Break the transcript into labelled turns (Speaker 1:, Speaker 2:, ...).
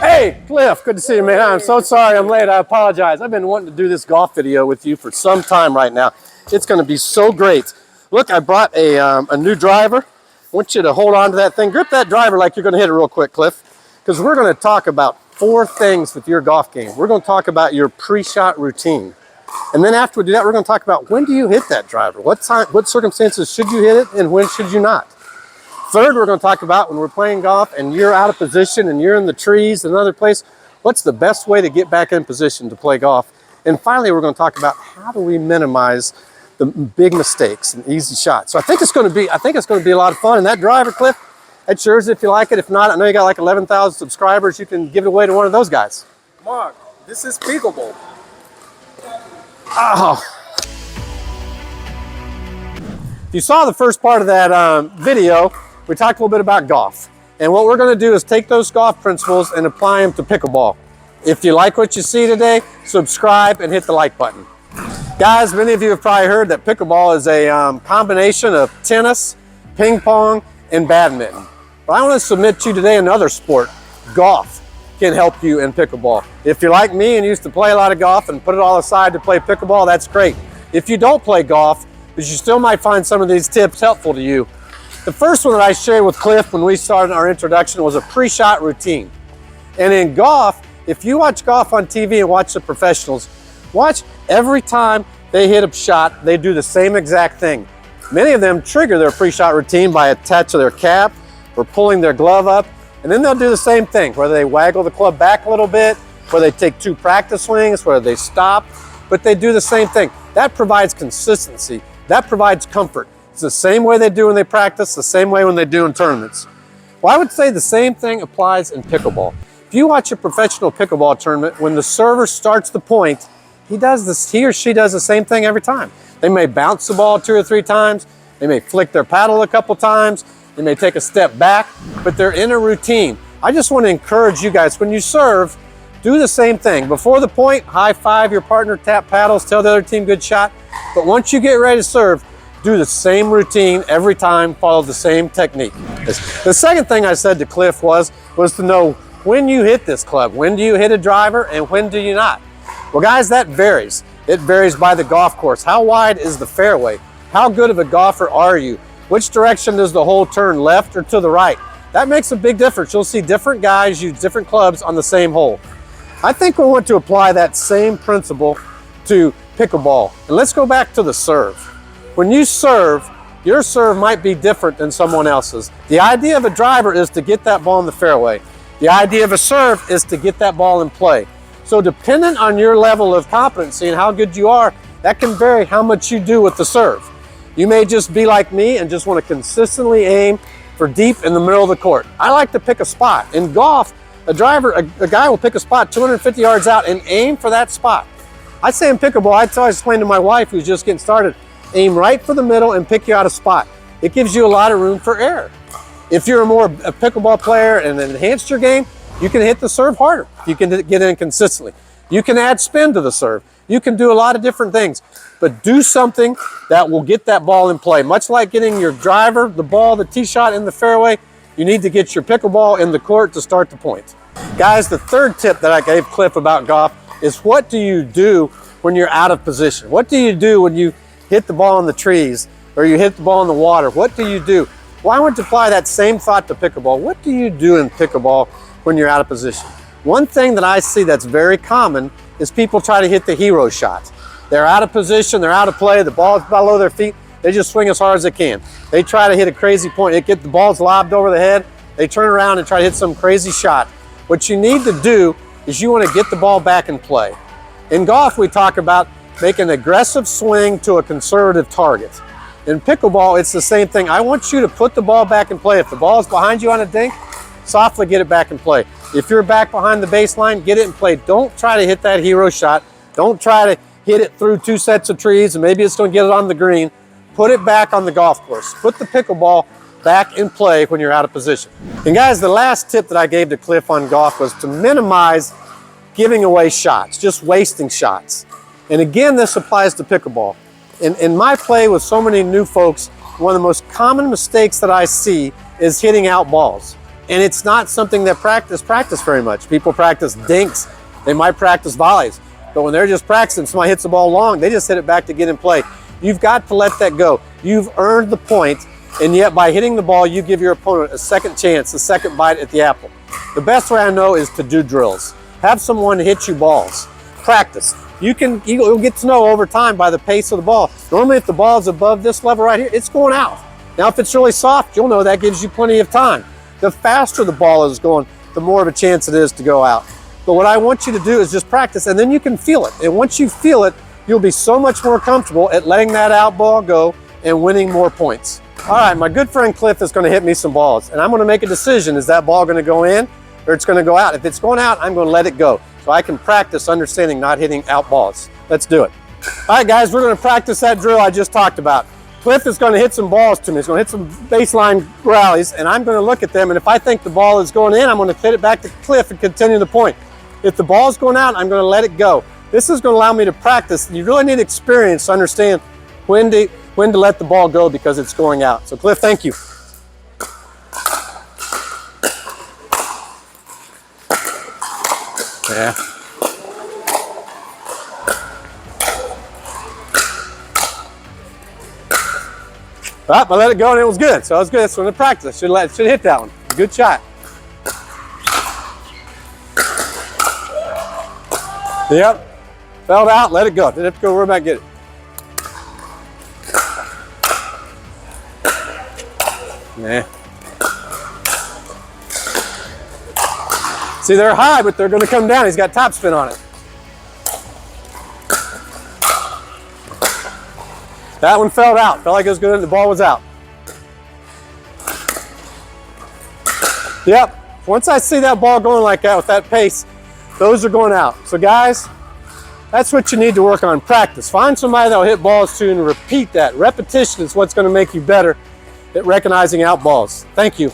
Speaker 1: Hey, Cliff, good to see you, man. I'm so sorry I'm late. I apologize. I've been wanting to do this golf video with you for some time right now. It's going to be so great. Look, I brought a new driver. I want you to hold on to that thing. Grip that driver like you're going to hit it real quick, Cliff, because we're going to talk about 4 things with your golf game. We're going to talk about your pre-shot routine. And then after we do that, we're going to talk about when do you hit that driver? What circumstances should you hit it, and when should you not? Third, we're going to talk about when we're playing golf and you're out of position and you're in the trees and another place, what's the best way to get back in position to play golf? And finally, we're going to talk about how do we minimize the big mistakes and easy shots. So I think it's going to be a lot of fun. And that driver, Cliff, that's yours if you like it. If not, I know you got like 11,000 subscribers. You can give it away to one of those guys.
Speaker 2: Mark, this is Pickleball.
Speaker 1: Oh. If you saw the first part of that video, we talked a little bit about golf. And what we're going to do is take those golf principles and apply them to pickleball. If you like what you see today, subscribe and hit the like button. Guys, many of you have probably heard that pickleball is a combination of tennis, ping pong, and badminton. But I want to submit to you today another sport. Golf can help you in pickleball. If you're like me and used to play a lot of golf and put it all aside to play pickleball, that's great. If you don't play golf, but you still might find some of these tips helpful to you. The first one that I shared with Cliff when we started our introduction was a pre-shot routine. And in golf, if you watch golf on TV and watch the professionals, watch every time they hit a shot, they do the same exact thing. Many of them trigger their pre-shot routine by attaching their cap or pulling their glove up, and then they'll do the same thing, whether they waggle the club back a little bit, whether they take 2 practice swings, whether they stop, but they do the same thing. That provides consistency. That provides comfort. It's the same way they do when they practice, the same way when they do in tournaments. Well, I would say the same thing applies in pickleball. If you watch a professional pickleball tournament, when the server starts the point, he or she does the same thing every time. They may bounce the ball 2 or 3 times, they may flick their paddle a couple times, they may take a step back, but they're in a routine. I just want to encourage you guys, when you serve, do the same thing. Before the point, high five your partner, tap paddles, tell the other team good shot. But once you get ready to serve, do the same routine every time, follow the same technique. The second thing I said to Cliff was to know when you hit this club. When do you hit a driver and when do you not? Well, guys, that varies. It varies by the golf course. How wide is the fairway? How good of a golfer are you? Which direction does the hole turn, left or to the right? That makes a big difference. You'll see different guys use different clubs on the same hole. I think we want to apply that same principle to pickleball. And let's go back to the serve. When you serve, your serve might be different than someone else's. The idea of a driver is to get that ball in the fairway. The idea of a serve is to get that ball in play. So dependent on your level of competency and how good you are, that can vary how much you do with the serve. You may just be like me and just want to consistently aim for deep in the middle of the court. I like to pick a spot. In golf, a guy will pick a spot 250 yards out and aim for that spot. I say in pickleball, I always explain to my wife who's just getting started, aim right for the middle and pick you out a spot. It gives you a lot of room for error. If you're a pickleball player and enhanced your game, you can hit the serve harder. You can get in consistently. You can add spin to the serve. You can do a lot of different things, but do something that will get that ball in play. Much like getting your driver, the ball, the tee shot in the fairway, you need to get your pickleball in the court to start the point. Guys, the third tip that I gave Cliff about golf is what do you do when you're out of position? What do you do when you hit the ball in the trees or you hit the ball in the water? What do you do? Well, I want to apply that same thought to pickleball. What do you do in pickleball when you're out of position? One thing that I see that's very common is people try to hit the hero shot. They're out of position, they're out of play, the ball's below their feet, they just swing as hard as they can. They try to hit a crazy point, the ball's lobbed over the head, they turn around and try to hit some crazy shot. What you need to do is you want to get the ball back in play. In golf, we talk about making an aggressive swing to a conservative target. In pickleball, it's the same thing. I want you to put the ball back in play. If the ball's behind you on a dink, softly get it back in play. If you're back behind the baseline, get it in play. Don't try to hit that hero shot. Don't try to hit it through 2 sets of trees and maybe it's going to get it on the green. Put it back on the golf course. Put the pickleball back in play when you're out of position. And guys, the last tip that I gave to Cliff on golf was to minimize giving away shots, just wasting shots. And again, this applies to pickleball. In my play with so many new folks, one of the most common mistakes that I see is hitting out balls. And it's not something that practice very much. People practice dinks. They might practice volleys. But when they're just practicing, somebody hits the ball long, they just hit it back to get in play. You've got to let that go. You've earned the point, and yet by hitting the ball, you give your opponent a second chance, a second bite at the apple. The best way I know is to do drills. Have someone hit you balls. Practice. You'll get to know over time by the pace of the ball. Normally, if the ball is above this level right here, it's going out. Now, if it's really soft, you'll know that gives you plenty of time. The faster the ball is going, the more of a chance it is to go out. But what I want you to do is just practice, and then you can feel it. And once you feel it, you'll be so much more comfortable at letting that out ball go and winning more points. All right, my good friend Cliff is going to hit me some balls, and I'm going to make a decision. Is that ball going to go in or it's going to go out? If it's going out, I'm going to let it go so I can practice understanding not hitting out balls. Let's do it. All right, guys, we're going to practice that drill I just talked about. Cliff is going to hit some balls to me. He's going to hit some baseline rallies, and I'm going to look at them, and if I think the ball is going in, I'm going to hit it back to Cliff and continue the point. If the ball is going out, I'm going to let it go. This is going to allow me to practice. You really need experience to understand when to let the ball go because it's going out. So Cliff, thank you. Yeah. I let it go and it was good. So it was good. That's when I practice. I should hit that one. Good shot. Yep. Fell out, let it go. Didn't have to go worry about getting it. Yeah. See, they're high, but they're going to come down. He's got topspin on it. That one fell out. Felt like it was good and the ball was out. Yep. Once I see that ball going like that with that pace, those are going out. So guys, that's what you need to work on. Practice. Find somebody that'll hit balls to you and repeat that. Repetition is what's going to make you better at recognizing out balls. Thank you.